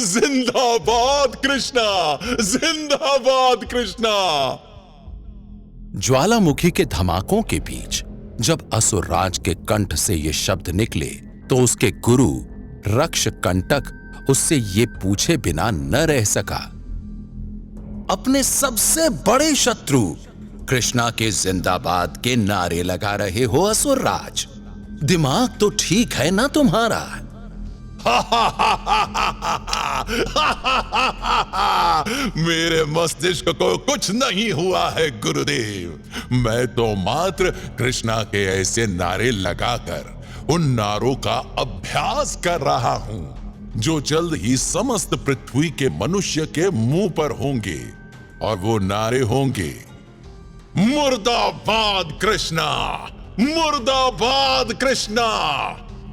जिंदाबाद कृष्णा, जिंदाबाद कृष्णा। ज्वालामुखी के धमाकों के बीच जब असुरराज के कंठ से ये शब्द निकले तो उसके गुरु रक्षकंटक उससे ये पूछे बिना न रह सका। अपने सबसे बड़े शत्रु कृष्णा के जिंदाबाद के नारे लगा रहे हो असुरराज, दिमाग तो ठीक है ना तुम्हारा? मेरे मस्तिष्क को कुछ नहीं हुआ है गुरुदेव। मैं तो मात्र कृष्णा के ऐसे नारे लगाकर उन नारों का अभ्यास कर रहा हूं जो जल्द ही समस्त पृथ्वी के मनुष्य के मुंह पर होंगे। और वो नारे होंगे, मुर्दाबाद कृष्णा, मुर्दाबाद कृष्णा,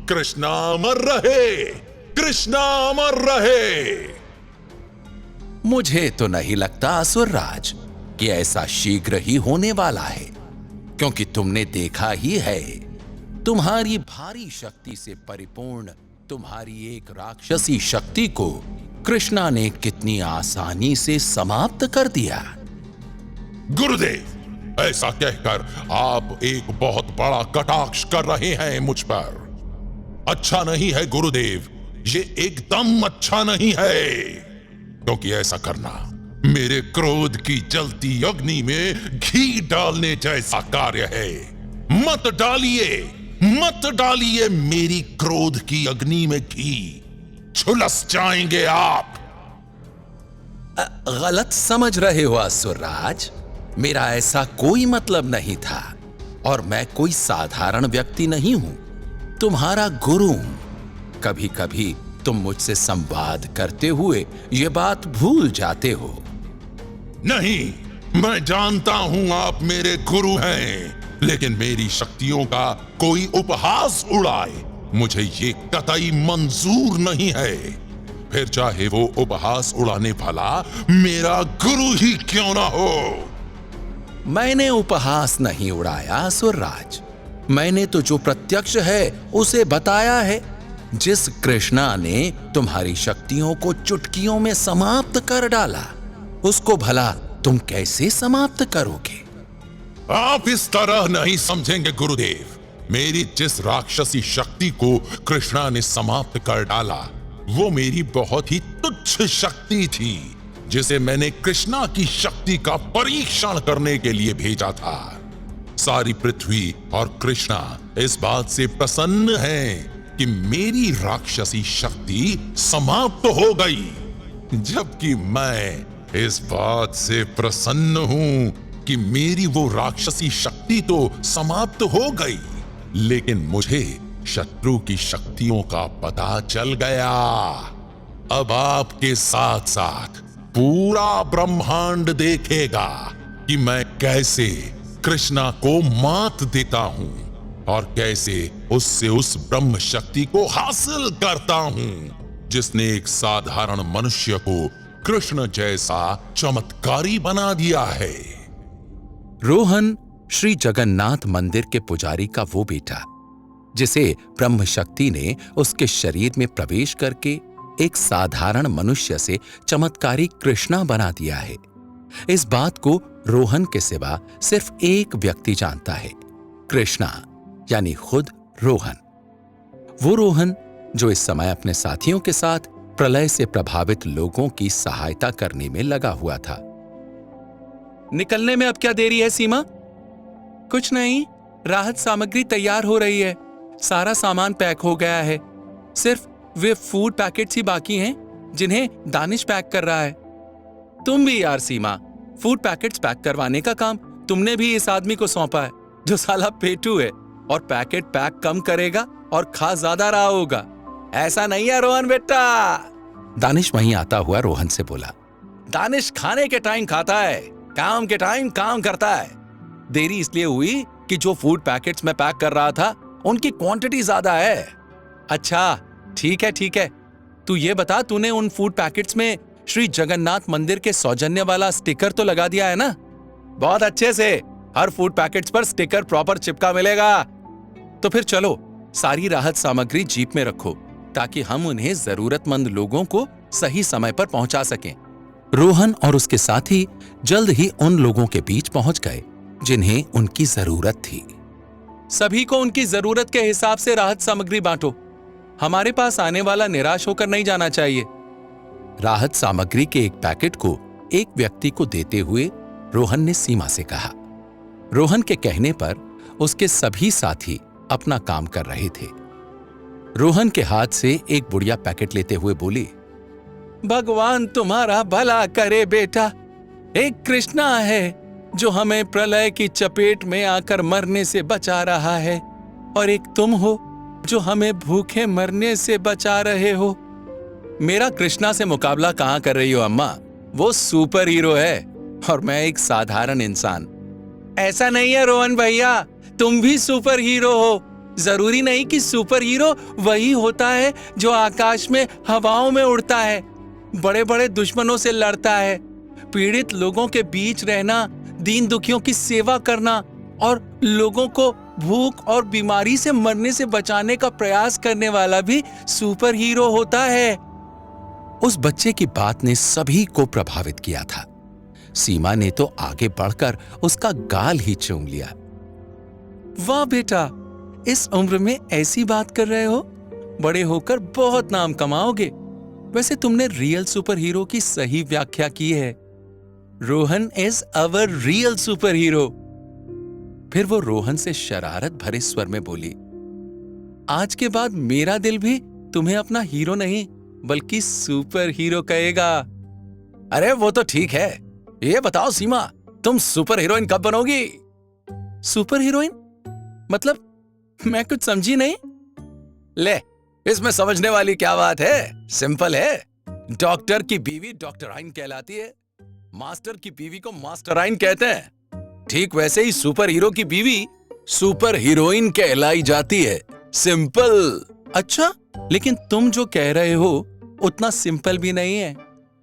कृष्णा अमर रहे, कृष्णा अमर रहे। मुझे तो नहीं लगता असुरराज कि ऐसा शीघ्र ही होने वाला है, क्योंकि तुमने देखा ही है तुम्हारी भारी शक्ति से परिपूर्ण तुम्हारी एक राक्षसी शक्ति को कृष्णा ने कितनी आसानी से समाप्त कर दिया। गुरुदेव, ऐसा कहकर आप एक बहुत बड़ा कटाक्ष कर रहे हैं मुझ पर। अच्छा नहीं है गुरुदेव, ये एकदम अच्छा नहीं है, क्योंकि ऐसा करना मेरे क्रोध की जलती अग्नि में घी डालने जैसा कार्य है। मत डालिए, मत डालिए मेरी क्रोध की अग्नि में घी, झुलस जाएंगे आप। गलत समझ रहे हो असुरराज, मेरा ऐसा कोई मतलब नहीं था और मैं कोई साधारण व्यक्ति नहीं हूं, तुम्हारा गुरु हूं। कभी कभी तुम मुझसे संवाद करते हुए ये बात भूल जाते हो। नहीं, मैं जानता हूं आप मेरे गुरु हैं, लेकिन मेरी शक्तियों का कोई उपहास उड़ाए मुझे ये कतई मंजूर नहीं है, फिर चाहे वो उपहास उड़ाने वाला मेरा गुरु ही क्यों ना हो। मैंने उपहास नहीं उड़ाया असुरराज, मैंने तो जो प्रत्यक्ष है उसे बताया है। जिस कृष्णा ने तुम्हारी शक्तियों को चुटकियों में समाप्त कर डाला, उसको भला तुम कैसे समाप्त करोगे? आप इस तरह नहीं समझेंगे गुरुदेव। मेरी जिस राक्षसी शक्ति को कृष्णा ने समाप्त कर डाला, वो मेरी बहुत ही तुच्छ शक्ति थी, जिसे मैंने कृष्णा की शक्ति का परीक्षण करने के लिए भेजा था। सारी पृथ्वी और कृष्णा इस बात से प्रसन्न हैं कि मेरी राक्षसी शक्ति समाप्त हो गई, जबकि मैं इस बात से प्रसन्न हूं कि मेरी वो राक्षसी शक्ति तो समाप्त हो गई, लेकिन मुझे शत्रु की शक्तियों का पता चल गया। अब आपके साथ साथ पूरा ब्रह्मांड देखेगा कि मैं कैसे कृष्णा को मात देता हूं और कैसे उससे उस ब्रह्म शक्ति को हासिल करता हूं जिसने एक साधारण मनुष्य को कृष्ण जैसा चमत्कारी बना दिया है। रोहन श्री जगन्नाथ मंदिर के पुजारी का वो बेटा, जिसे ब्रह्म शक्ति ने उसके शरीर में प्रवेश करके एक साधारण मनुष्य से चमत्कारी कृष्णा बना दिया है। इस बात को रोहन के सिवा सिर्फ एक व्यक्ति जानता है, कृष्णा यानी खुद रोहन। वो रोहन जो इस समय अपने साथियों के साथ प्रलय से प्रभावित लोगों की सहायता करने में लगा हुआ था। निकलने में अब क्या देरी है सीमा? कुछ नहीं, राहत सामग्री तैयार हो रही है, सारा सामान पैक हो गया है, सिर्फ वे फूड पैकेट्स ही बाकी हैं जिन्हें दानिश पैक कर रहा है। तुम भी यार सीमा, फूड पैकेट्स पैक करवाने का काम तुमने भी इस आदमी को सौंपा है जो साला पेटू है और पैकेट पैक कम करेगा और खा ज्यादा रहा होगा। ऐसा नहीं है रोहन बेटा। दानिश वहीं आता हुआ रोहन से बोला, दानिश खाने के टाइम खाता है, काम के टाइम काम करता है। देरी इसलिए हुई कि जो फूड पैकेट्स मैं पैक कर रहा था उनकी क्वांटिटी ज्यादा है। अच्छा ठीक है, तू ये बता, तूने उन फूड पैकेट्स में श्री जगन्नाथ मंदिर के सौजन्य वाला स्टिकर तो लगा दिया है ना? बहुत अच्छे से, हर फूड पैकेट्स पर स्टिकर प्रॉपर चिपका मिलेगा। तो फिर चलो सारी राहत सामग्री जीप में रखो ताकि हम उन्हें जरूरतमंद लोगों को सही समय पर पहुंचा सकें। रोहन और उसके साथी जल्द ही उन लोगों के बीच पहुंच गए जिन्हें उनकी जरूरत थी। सभी को उनकी जरूरत के हिसाब से राहत सामग्री बांटो। हमारे पास आने वाला निराश होकर नहीं जाना चाहिए। राहत सामग्री के एक पैकेट को एक व्यक्ति को देते हुए रोहन ने सीमा से कहा। रोहन के कहने पर उसके सभी साथी अपना काम कर रहे थे। रोहन के हाथ से एक बुढ़िया पैकेट लेते हुए बोली, भगवान तुम्हारा भला करे बेटा। एक कृष्णा है जो हमें प्रलय की चपेट में आकर मरने से बचा रहा है, और एक तुम हो जो हमें भूखे मरने से बचा रहे हो। मेरा कृष्णा से मुकाबला कहां कर रही हो अम्मा? वो सुपर हीरो है और मैं एक साधारण इंसान। ऐसा नहीं है रोहन भैया, तुम भी सुपर हीरो हो। जरूरी नहीं कि सुपर हीरो वही होता है जो आकाश में हवाओं में उड़ता है, बड़े बड़े दुश्मनों से लड़ता है। पीड़ित लोगों के बीच रहना, दीन दुखियों की सेवा करना और लोगों को भूख और बीमारी से मरने से बचाने का प्रयास करने वाला भी सुपर हीरो होता है। उस बच्चे की बात ने सभी को प्रभावित किया था। सीमा ने तो आगे बढ़कर उसका गाल ही चूम लिया। वाह बेटा, इस उम्र में ऐसी बात कर रहे हो, बड़े होकर बहुत नाम कमाओगे। वैसे तुमने रियल सुपर हीरो की सही व्याख्या की है। Rohan is our real super hero. फिर वो रोहन से शरारत भरे स्वर में बोली, आज के बाद मेरा दिल भी तुम्हें अपना हीरो नहीं बल्कि सुपर हीरो कहेगा। अरे वो तो ठीक है, ये बताओ सीमा, तुम सुपर हीरोइन कब बनोगी? सुपर हीरोइन मतलब? मैं कुछ समझी नहीं। ले, इसमें समझने वाली क्या बात है? सिंपल है। डॉक्टर की बीवी डॉक्टराइन कहलाती है, मास्टर की बीवी को मास्टराइन कहते हैं। ठीक वैसे ही सुपर हीरो की बीवी सुपर हीरोइन कहलाई जाती है। सिंपल। अच्छा, लेकिन तुम जो कह रहे हो उतना सिंपल भी नहीं है।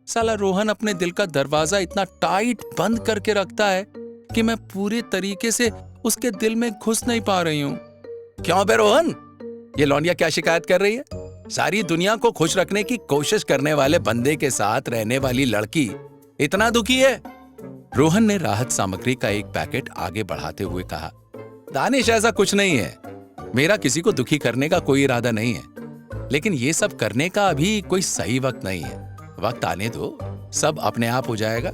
साला रोहन अपने दिल का दरवाजा इतना टाइट बंद करके रखता है कि मैं पूरे तरीके से उसके दिल में घुस नहीं पा रही हूं। क्यों बे रोहन, ये लौंडिया क्या शिकायत कर रही है? सारी दुनिया को खुश रखने की कोशिश करने वाले बंदे के साथ रहने वाली लड़की इतना दुखी है? रोहन ने राहत सामग्री का एक पैकेट आगे बढ़ाते हुए कहा, दानिश ऐसा कुछ नहीं है। मेरा किसी को दुखी करने का कोई इरादा नहीं है, लेकिन ये सब करने का अभी कोई सही वक्त नहीं है। वक्त आने दो, सब अपने आप हो जाएगा।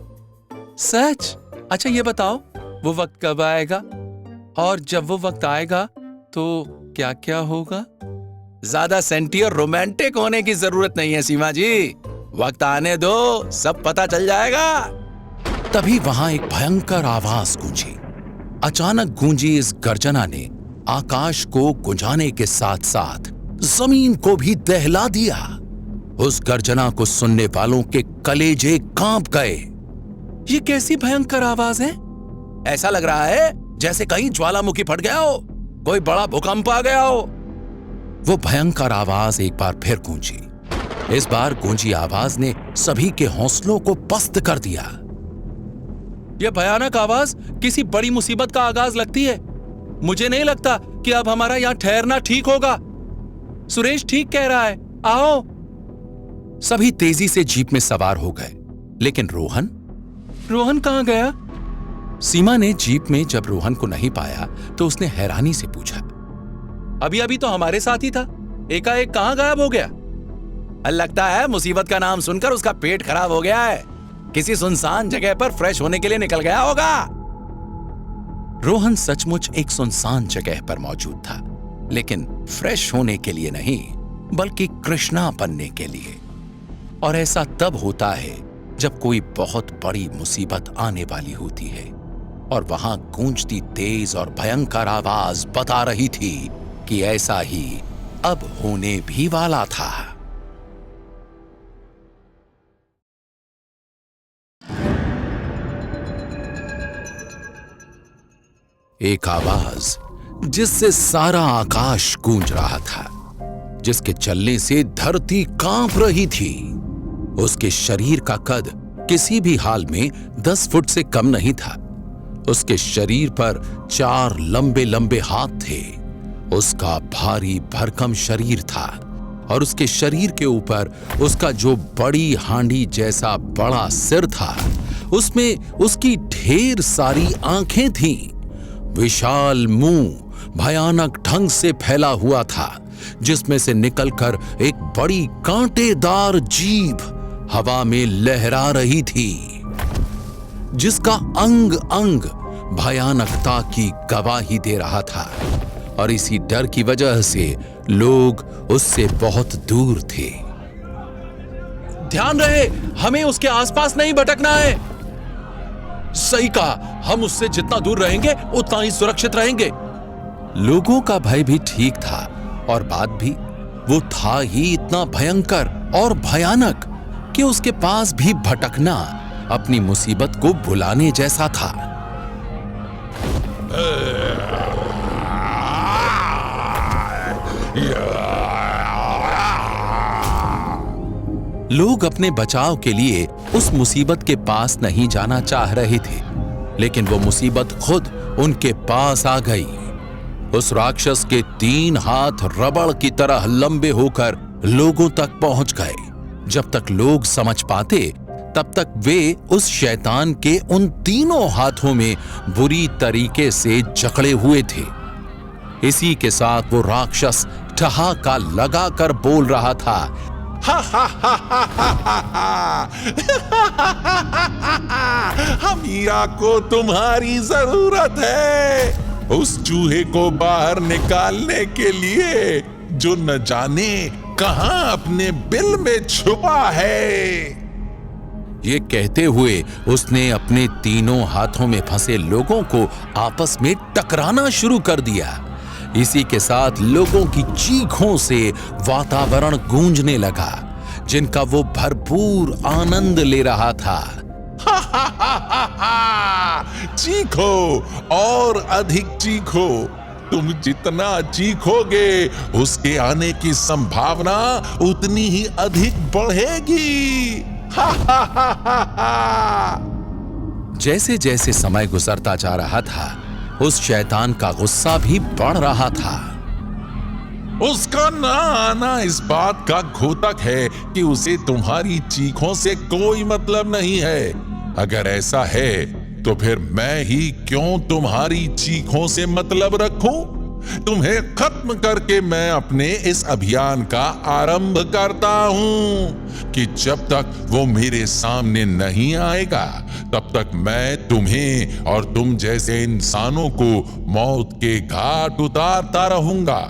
सच? अच्छा ये बताओ, वो वक्त कब आएगा? और जब वो वक्त आएगा तो क्या क्या होगा? ज्यादा सेंटी और रोमांटिक होने की जरूरत नहीं है सीमा जी, वक्त आने दो, सब पता चल जाएगा। तभी वहां एक भयंकर आवाज गूंजी। अचानक गूंजी इस गर्जना ने आकाश को गुंजाने के साथ साथ जमीन को भी दहला दिया। उस गर्जना को सुनने वालों के कलेजे कांप गए। ये कैसी भयंकर आवाज है? ऐसा लग रहा है जैसे कहीं ज्वालामुखी फट गया हो, कोई बड़ा भूकंप आ गया हो। वो भयंकर आवाज एक बार फिर गूंजी। इस बार गूंजी आवाज ने सभी के हौसलों को पस्त कर दिया। यह भयानक आवाज किसी बड़ी मुसीबत का आगाज लगती है। मुझे नहीं लगता कि अब हमारा यहां ठहरना ठीक होगा। सुरेश ठीक कह रहा है, आओ। सभी तेजी से जीप में सवार हो गए, लेकिन रोहन कहां गया? सीमा ने जीप में जब रोहन को नहीं पाया तो उसने हैरानी से पूछा, अभी अभी तो हमारे साथ ही था, एकाएक कहां गायब हो गया? लगता है मुसीबत का नाम सुनकर उसका पेट खराब हो गया है, किसी सुनसान जगह पर फ्रेश होने के लिए निकल गया होगा। रोहन सचमुच एक सुनसान जगह पर मौजूद था, लेकिन फ्रेश होने के लिए नहीं बल्कि कृष्णा बनने के लिए। और ऐसा तब होता है जब कोई बहुत बड़ी मुसीबत आने वाली होती है। और वहां गूंजती तेज और भयंकर आवाज बता रही थी कि ऐसा ही अब होने भी वाला था। एक आवाज जिससे सारा आकाश गूंज रहा था, जिसके चलने से धरती कांप रही थी। उसके शरीर का कद किसी भी हाल में 10 फुट से कम नहीं था। उसके शरीर पर 4 लंबे लंबे हाथ थे। उसका भारी भरकम शरीर था और उसके शरीर के ऊपर उसका जो बड़ी हांडी जैसा बड़ा सिर था, उसमें उसकी ढेर सारी आंखें थीं। विशाल मुंह भयानक ढंग से फैला हुआ था, जिसमें से निकलकर एक बड़ी कांटेदार जीभ हवा में लहरा रही थी, जिसका अंग अंग भयानकता की गवाही दे रहा था। और इसी डर की वजह से लोग उससे बहुत दूर थे। ध्यान रहे, हमें उसके आसपास नहीं भटकना है। सही कहा, हम उससे जितना दूर रहेंगे उतना ही सुरक्षित रहेंगे। लोगों का भय भी ठीक था, और बात भी वो था ही इतना भयंकर और भयानक कि उसके पास भी भटकना अपनी मुसीबत को बुलाने जैसा था। लोग अपने बचाव के लिए उस मुसीबत के पास नहीं जाना चाह रहे थे, लेकिन वो मुसीबत खुद उनके पास आ गई। उस राक्षस के 3 हाथ रबड़ की तरह लंबे होकर लोगों तक पहुंच गए। जब तक लोग समझ पाते, तब तक वे उस शैतान के उन 3 हाथों में बुरी तरीके से जकड़े हुए थे। इसी के साथ वो राक्षस ठहाका लगाकर बोल रहा था, हा हा हा हा हा हा हमीरा को तुम्हारी जरूरत है, उस चूहे को बाहर निकालने के लिए जो न जाने कहां अपने बिल में छुपा है। ये कहते हुए उसने अपने 3 हाथों में फंसे लोगों को आपस में टकराना शुरू कर दिया। इसी के साथ लोगों की चीखों से वातावरण गूंजने लगा, जिनका वो भरपूर आनंद ले रहा था। हा हा हा हा हा चीखो और अधिक चीखो, तुम जितना चीखोगे उसके आने की संभावना उतनी ही अधिक बढ़ेगी। हा हा हा हा हा। जैसे जैसे समय गुजरता जा रहा था, उस शैतान का गुस्सा भी बढ़ रहा था। उसका ना आना इस बात का घोतक है कि उसे तुम्हारी चीखों से कोई मतलब नहीं है। अगर ऐसा है तो फिर मैं ही क्यों तुम्हारी चीखों से मतलब रखूं? तुम्हें खत्म करके मैं अपने इस अभियान का आरंभ करता हूं कि जब तक वो मेरे सामने नहीं आएगा, तब तक मैं तुम्हें और तुम जैसे इंसानों को मौत के घाट उतारता रहूंगा।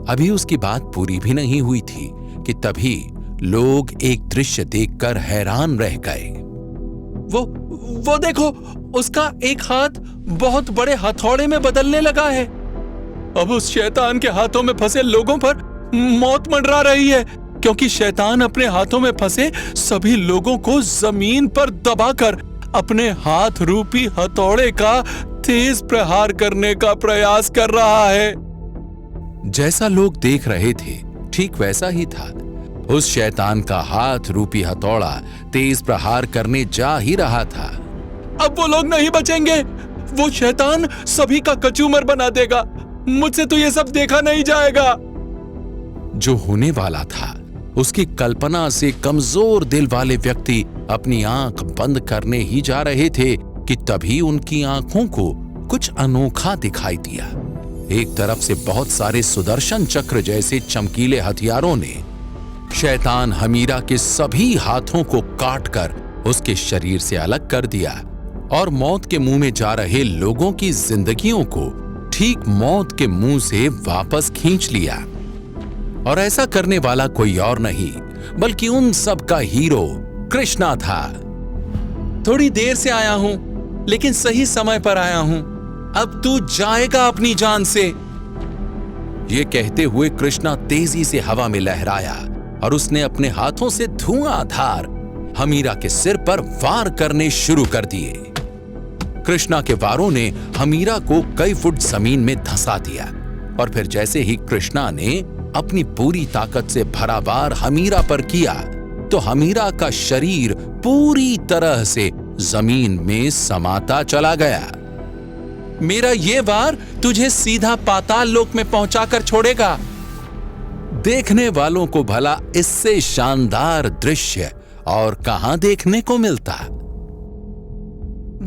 अभी उसकी बात पूरी भी नहीं हुई थी कि तभी लोग एक दृश्य देखकर हैरान रह गए। वो देखो, उसका एक हाथ बहुत बड़े हथौड़े में बदलने लगा है। अब उस शैतान के हाथों में फंसे लोगों पर मौत मंडरा रही है, क्योंकि शैतान अपने हाथों में फंसे सभी लोगों को जमीन पर दबाकर अपने हाथ रूपी हथौड़े का तेज प्रहार करने का प्रयास कर रहा है। जैसा लोग देख रहे थे, ठीक वैसा ही था। उस शैतान का हाथ रूपी हथौड़ा तेज प्रहार करने जा ही रहा था। अब वो लोग नहीं बचेंगे, वो शैतान सभी का कचूमर बना देगा। मुझसे तो ये सब देखा नहीं जाएगा। जो होने वाला था, उसकी कल्पना से कमजोर दिल वाले व्यक्ति अपनी आंख बंद करने ही जा रहे थे कि तभी उनकी आंखों को कुछ अनोखा दिखाई दिया। एक तरफ से बहुत सारे सुदर्शन चक्र जैसे चमकीले हथियारों ने शैतान हमीरा के सभी हाथों को काटकर उसके शरीर से अलग कर दिया और मौत के मुंह में जा रहे लोगों की जिंदगियों को ठीक मौत के मुंह से वापस खींच लिया। और ऐसा करने वाला कोई और नहीं बल्कि उन सब का हीरो कृष्णा था। थोड़ी देर से आया हूं, लेकिन सही समय पर आया हूं। अब तू जाएगा अपनी जान से। ये कहते हुए कृष्णा तेजी से हवा में लहराया और उसने अपने हाथों से धुआंधार हमीरा के सिर पर वार करने शुरू कर दिए। कृष्णा के वारों ने हमीरा को कई फुट जमीन में धंसा दिया और फिर जैसे ही कृष्णा ने अपनी पूरी ताकत से भरा वार हमीरा पर किया, तो हमीरा का शरीर पूरी तरह से जमीन में समाता चला गया। मेरा ये वार तुझे सीधा पाताल लोक में पहुंचाकर छोड़ेगा। देखने वालों को भला इससे शानदार दृश्य और कहां देखने को मिलता।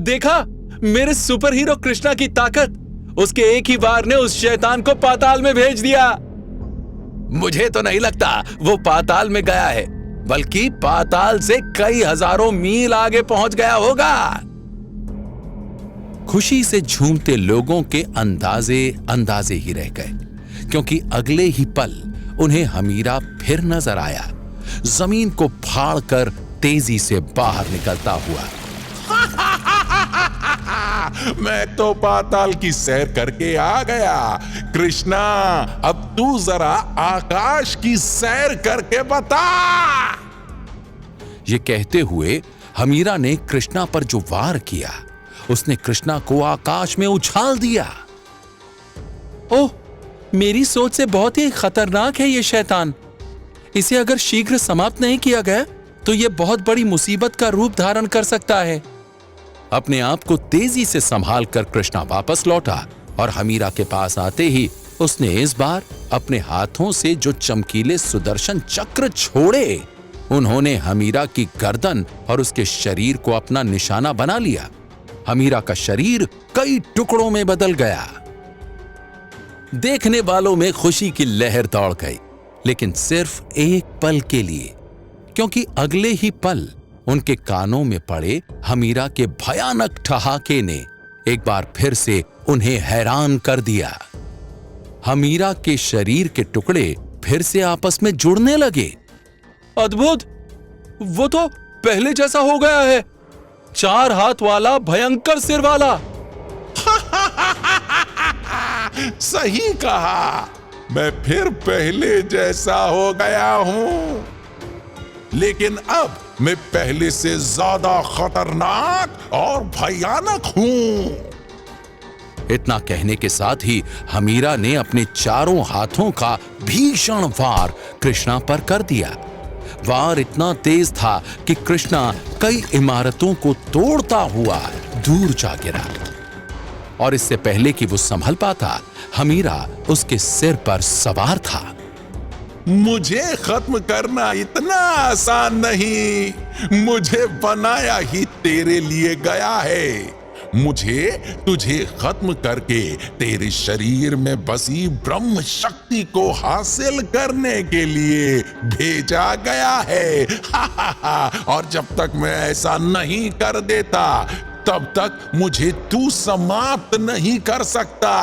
देखा मेरे सुपर हीरो कृष्णा की ताकत, उसके एक ही वार ने उस शैतान को पाताल में भेज दिया। मुझे तो नहीं लगता वो पाताल में गया है, बल्कि पाताल से कई हजारों मील आगे पहुंच गया होगा। खुशी से झूमते लोगों के अंदाजे ही रह गए, क्योंकि अगले ही पल उन्हें हमीरा फिर नजर आया, जमीन को फाड़कर तेजी से बाहर निकलता हुआ। मैं तो पाताल की सैर करके आ गया। कृष्णा, अब तू जरा आकाश की सैर करके बता। ये कहते हुए हमीरा ने कृष्णा पर जो वार किया, उसने कृष्णा को आकाश में उछाल दिया। ओह, मेरी सोच से बहुत ही खतरनाक है ये शैतान। इसे अगर शीघ्र समाप्त नहीं किया गया तो यह बहुत बड़ी मुसीबत का रूप धारण कर सकता है। अपने आप को तेजी से संभाल कर कृष्णा वापस लौटा और हमीरा के पास आते ही उसने इस बार अपने हाथों से जो चमकीले सुदर्शन चक्र छोड़े, उन्होंने हमीरा की गर्दन और उसके शरीर को अपना निशाना बना लिया। हमीरा का शरीर कई टुकड़ों में बदल गया। देखने वालों में खुशी की लहर दौड़ गई, लेकिन सिर्फ एक पल के लिए, क्योंकि अगले ही पल उनके कानों में पड़े हमीरा के भयानक ठहाके ने एक बार फिर से उन्हें हैरान कर दिया। हमीरा के शरीर के टुकड़े फिर से आपस में जुड़ने लगे। अद्भुत! वो तो पहले जैसा हो गया है, 4 हाथ वाला भयंकर सिर वाला। सही कहा, मैं फिर पहले जैसा हो गया हूं, लेकिन अब मैं पहले से ज्यादा खतरनाक और भयानक हूं। इतना कहने के साथ ही हमीरा ने अपने चारों हाथों का भीषण वार कृष्णा पर कर दिया। वार इतना तेज था कि कृष्णा कई इमारतों को तोड़ता हुआ दूर जा गिरा, और इससे पहले कि वो संभल पाता, हमीरा उसके सिर पर सवार था। मुझे खत्म करना इतना आसान नहीं, मुझे बनाया ही तेरे लिए गया है। मुझे तुझे खत्म करके तेरे शरीर में बसी ब्रह्म शक्ति को हासिल करने के लिए भेजा गया है। और जब तक मैं ऐसा नहीं कर देता, तब तक मुझे तू समाप्त नहीं कर सकता।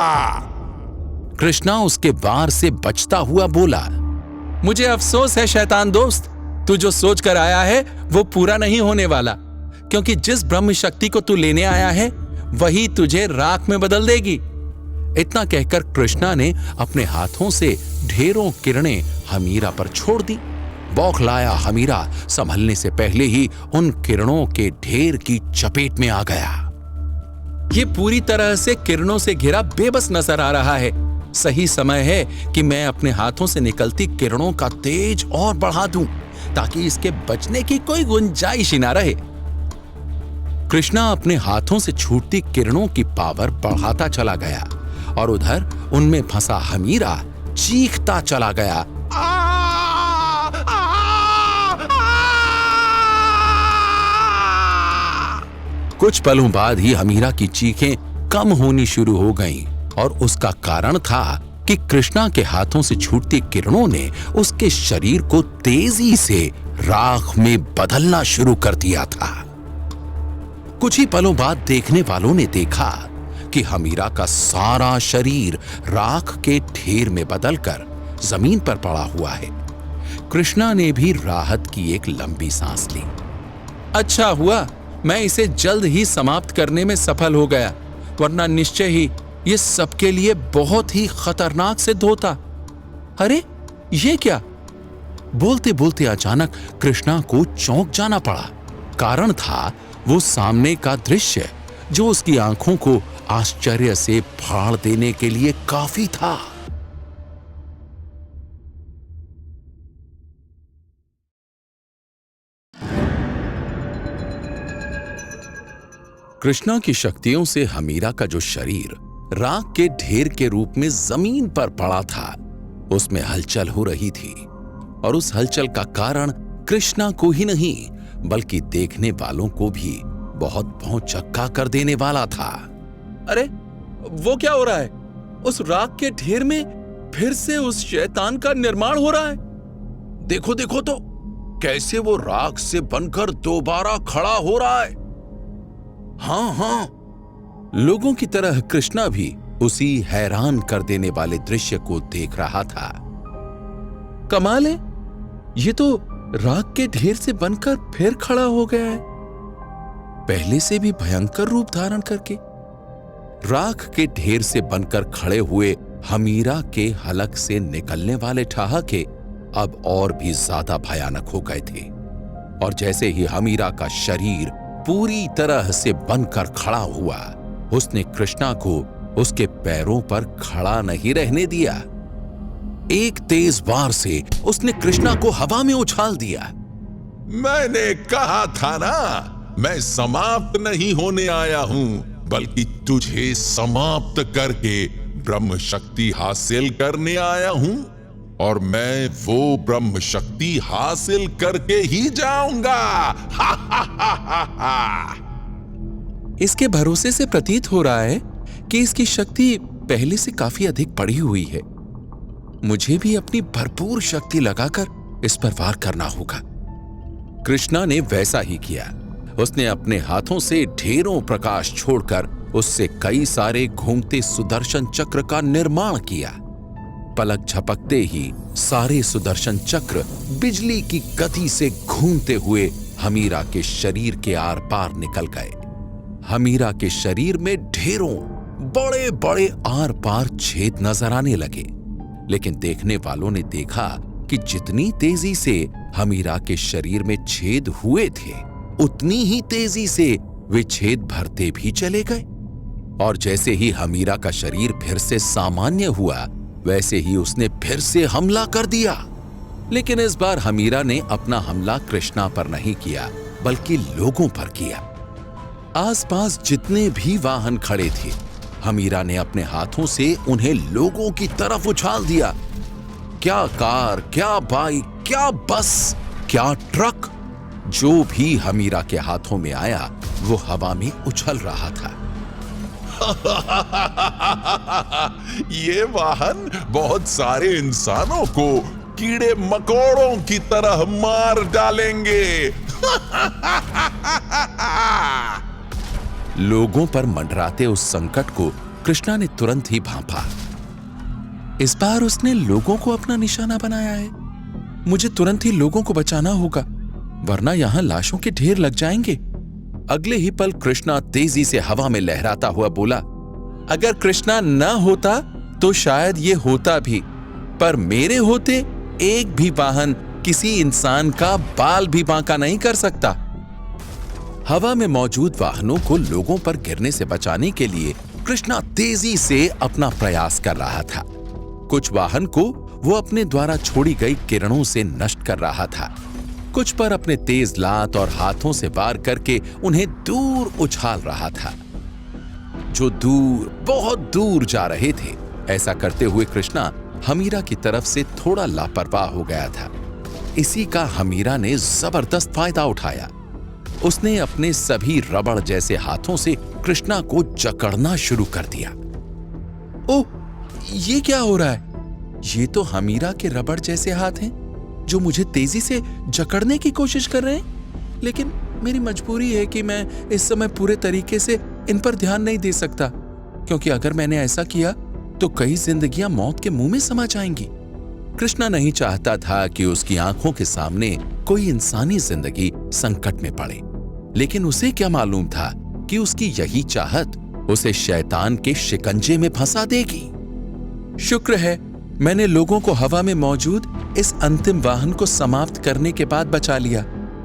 कृष्णा उसके वार से बचता हुआ बोला, मुझे अफसोस है शैतान दोस्त, तू जो सोच कर आया है वो पूरा नहीं होने वाला, क्योंकि जिस ब्रह्म शक्ति को तू लेने आया है वही तुझे राख में बदल देगी। इतना कहकर कृष्णा ने अपने हाथों से ढेरों किरणें हमीरा पर छोड़ दी। बौखलाया हमीरा संभलने से पहले ही उन किरणों के ढेर की चपेट में आ गया। ये पूरी तरह से किरणों से घिरा बेबस नजर आ रहा है। सही समय है कि मैं अपने हाथों से निकलती किरणों का तेज और बढ़ा दूं, ताकि इसके बचने की कोई गुंजाइश ही ना रहे। कृष्णा अपने हाथों से छूटती किरणों की पावर बढ़ाता चला गया, और उधर उनमें फंसा हमीरा चीखता चला गया। कुछ पलों बाद ही हमीरा की चीखें कम होनी शुरू हो गईं, और उसका कारण था कि कृष्णा के हाथों से छूटती किरणों ने उसके शरीर को तेजी से राख में बदलना शुरू कर दिया था। कुछ ही पलों बाद देखने वालों ने देखा कि हमीरा का सारा शरीर राख के ढेर में बदलकर जमीन पर पड़ा हुआ है। कृष्णा ने भी राहत की एक लंबी सांस ली। अच्छा हुआ मैं इसे जल्द ही समाप्त करने में सफल हो गया, वरना निश्चय ही ये सबके लिए बहुत ही खतरनाक सिद्ध होता। अरे ये क्या? बोलते बोलते अचानक कृष्णा को चौंक जाना पड़ा। कारण था वो सामने का दृश्य, जो उसकी आंखों को आश्चर्य से फाड़ देने के लिए काफी था। कृष्णा की शक्तियों से हमीरा का जो शरीर राख के ढेर के रूप में जमीन पर पड़ा था, उसमें हलचल हो रही थी और उस हलचल का कारण कृष्णा को ही नहीं बल्कि देखने वालों को भी बहुत भौंचक्का कर देने वाला था। अरे वो क्या हो रहा है? उस राख के ढेर में फिर से उस शैतान का निर्माण हो रहा है। देखो देखो तो कैसे वो राख से बनकर दोबारा खड़ा हो रहा है। हाँ, लोगों की तरह कृष्णा भी उसी हैरान कर देने वाले दृश्य को देख रहा था। कमाल है, ये तो राख के ढेर से बनकर फिर खड़ा हो गया है, पहले से भी भयंकर रूप धारण करके। राख के ढेर से बनकर खड़े हुए हमीरा के हलक से निकलने वाले ठहाके अब और भी ज्यादा भयानक हो गए थे और जैसे ही हमीरा का शरीर पूरी तरह से बनकर खड़ा हुआ, उसने कृष्णा को उसके पैरों पर खड़ा नहीं रहने दिया। एक तेज वार से उसने कृष्णा को हवा में उछाल दिया। मैंने कहा था ना, मैं समाप्त नहीं होने आया हूं, बल्कि तुझे समाप्त करके ब्रह्म शक्ति हासिल करने आया हूं और मैं वो ब्रह्म शक्ति हासिल करके ही जाऊंगा। इसके भरोसे से प्रतीत हो रहा है कि इसकी शक्ति पहले से काफी अधिक बढ़ी हुई है। मुझे भी अपनी भरपूर शक्ति लगाकर इस पर वार करना होगा। कृष्णा ने वैसा ही किया। उसने अपने हाथों से ढेरों प्रकाश छोड़कर उससे कई सारे घूमते सुदर्शन चक्र का निर्माण किया। पलक झपकते ही सारे सुदर्शन चक्र बिजली की गति से घूमते हुए हमीरा के शरीर के आर पार निकल गए। हमीरा के शरीर में ढेरों बड़े बड़े आर पार छेद नजर आने लगे, लेकिन देखने वालों ने देखा कि जितनी तेजी से हमीरा के शरीर में छेद हुए थे, उतनी ही तेजी से वे छेद भरते भी चले गए। और जैसे ही हमीरा का शरीर फिर से सामान्य हुआ, वैसे ही उसने फिर से हमला कर दिया। लेकिन इस बार हमीरा ने अपना हमला कृष्णा पर नहीं किया, बल्कि लोगों पर किया। आसपास जितने भी वाहन खड़े थे, हमीरा ने अपने हाथों से उन्हें लोगों की तरफ उछाल दिया। क्या कार, क्या बाइक, क्या बस, क्या ट्रक, जो भी हमीरा के हाथों में आया वो हवा में उछल रहा था। ये वाहन बहुत सारे इंसानों को कीड़े मकोड़ों की तरह मार डालेंगे। लोगों पर मंडराते उस संकट को कृष्णा ने तुरंत ही भांपा। इस बार उसने लोगों को अपना निशाना बनाया है। मुझे तुरंत ही लोगों को बचाना होगा, वरना यहां लाशों के ढेर लग जाएंगे। अगले ही पल कृष्णा तेजी से हवा में लहराता हुआ बोला, अगर कृष्णा न होता तो शायद ये होता भी, पर मेरे होते एक भी वाहन किसी इंसान का बाल भी बांका नहीं कर सकता। हवा में मौजूद वाहनों को लोगों पर गिरने से बचाने के लिए कृष्णा तेजी से अपना प्रयास कर रहा था। कुछ वाहन को वो अपने द्वारा छोड़ी गई किरणों से नष्ट कर रहा था, कुछ पर अपने तेज लात और हाथों से वार करके उन्हें दूर उछाल रहा था, जो दूर, बहुत दूर जा रहे थे। ऐसा करते हुए कृष्णा हमीरा की तरफ से थोड़ा लापरवाह हो गया था। इसी का हमीरा ने जबरदस्त फायदा उठाया। उसने अपने सभी रबड़ जैसे हाथों से कृष्णा को जकड़ना शुरू कर दिया। ओह, ये क्या हो रहा है? ये तो हमीरा के रबड़ जैसे हाथ हैं जो मुझे तेजी से जकड़ने की कोशिश कर रहे हैं, लेकिन मेरी मजबूरी है कि मैं इस समय पूरे तरीके से इन पर ध्यान नहीं दे सकता, क्योंकि अगर मैंने ऐसा किया तो कई जिंदगियां मौत के मुंह में समा जाएंगी। कृष्णा नहीं चाहता था कि उसकी आंखों के सामने कोई इंसानी जिंदगी संकट में पड़े, लेकिन उसे क्या मालूम था कि उसकी यही चाहत उसे शैतान के शिकंजे में फंसा देगी। शुक्र है मैंने लोगों को हवा में मौजूद इस अंतिम वाहन को समाप्त करने के बाद बचा लिया।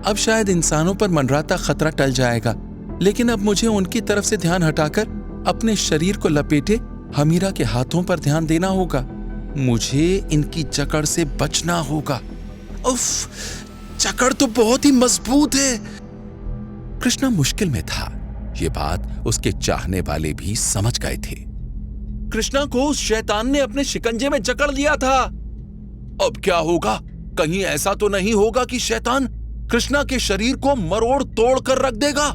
अब शायद इंसानों पर मंडराता खतरा टल जाएगा, लेकिन अब मुझे उनकी तरफ से ध्यान हटाकर अपने शरीर को लपेटे हमीरा के हाथों पर ध्यान देना होगा। मुझे इनकी जकड़ से बचना होगा। उफ, जकड़ तो बहुत ही मजबूत है। कृष्णा मुश्किल में था। ये बात उसके चाहने वाले भी समझ गए थे। कृष्णा को उस शैतान ने अपने शिकंजे में जकड़ लिया था। अब क्या होगा? कहीं ऐसा तो नहीं होगा कि शैतान कृष्णा के शरीर को मरोड़ तोड़ कर रख देगा?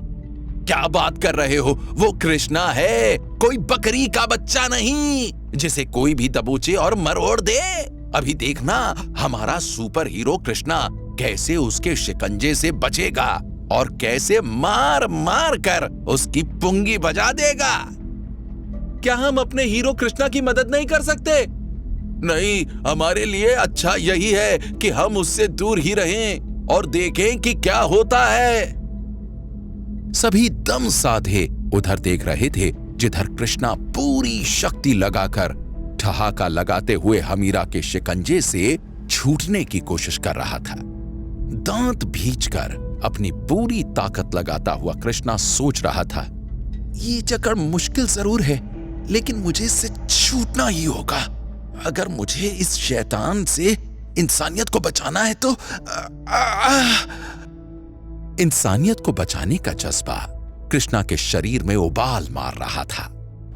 क्या बात कर रहे हो? वो कृष्णा है, कोई बकरी का बच्चा नहीं जिसे कोई भी दबोचे और मरोड़ दे। अभी देखना हमारा सुपर हीरो कृष्णा कैसे उसके शिकंजे से बचेगा और कैसे मार मार कर उसकी पुंगी बजा देगा। क्या हम अपने हीरो कृष्णा की मदद नहीं कर सकते? नहीं, हमारे लिए अच्छा यही है कि हम उससे दूर ही रहें और देखें कि क्या होता है। सभी दम साधे उधर देख रहे थे जिधर कृष्णा पूरी शक्ति लगाकर ठहाका लगाते हुए हमीरा के शिकंजे से छूटने की कोशिश कर रहा था। दांत भींचकर अपनी पूरी ताकत लगाता हुआ कृष्णा सोच रहा था, ये जकड़ मुश्किल जरूर है, लेकिन मुझे इससे छूटना ही होगा। अगर मुझे इस शैतान से इंसानियत को बचाना है तो इंसानियत को बचाने का जज्बा कृष्णा के शरीर में उबाल मार रहा था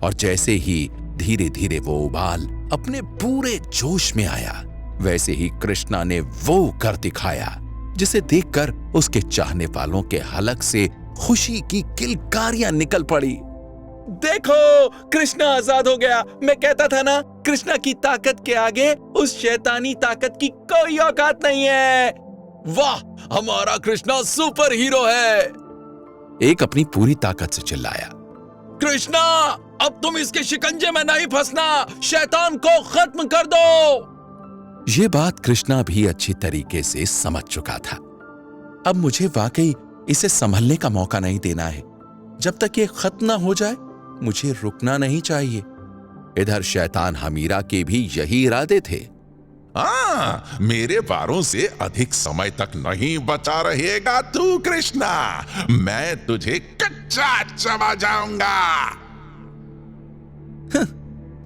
और जैसे ही धीरे धीरे वो उबाल अपने पूरे जोश में आया, वैसे ही कृष्णा ने वो कर दिखाया जिसे देखकर उसके चाहने वालों के हलक से खुशी की किलकारियां निकल पड़ी। देखो, कृष्णा आजाद हो गया। मैं कहता था ना, कृष्णा की ताकत के आगे उस शैतानी ताकत की कोई औकात नहीं है। वाह, हमारा कृष्णा सुपर हीरो है। एक अपनी पूरी ताकत से चिल्लाया, कृष्णा, अब तुम इसके शिकंजे में नहीं फंसना, शैतान को खत्म कर दो। ये बात कृष्णा भी अच्छी तरीके से समझ चुका था। अब मुझे वाकई इसे संभलने का मौका नहीं देना है। जब तक ये खत्म ना हो जाए मुझे रुकना नहीं चाहिए। इधर शैतान हमीरा के भी यही इरादे थे। मेरे वारों से अधिक समय तक नहीं बचा रहेगा तू कृष्णा, मैं तुझे कच्चा चबा जाऊंगा।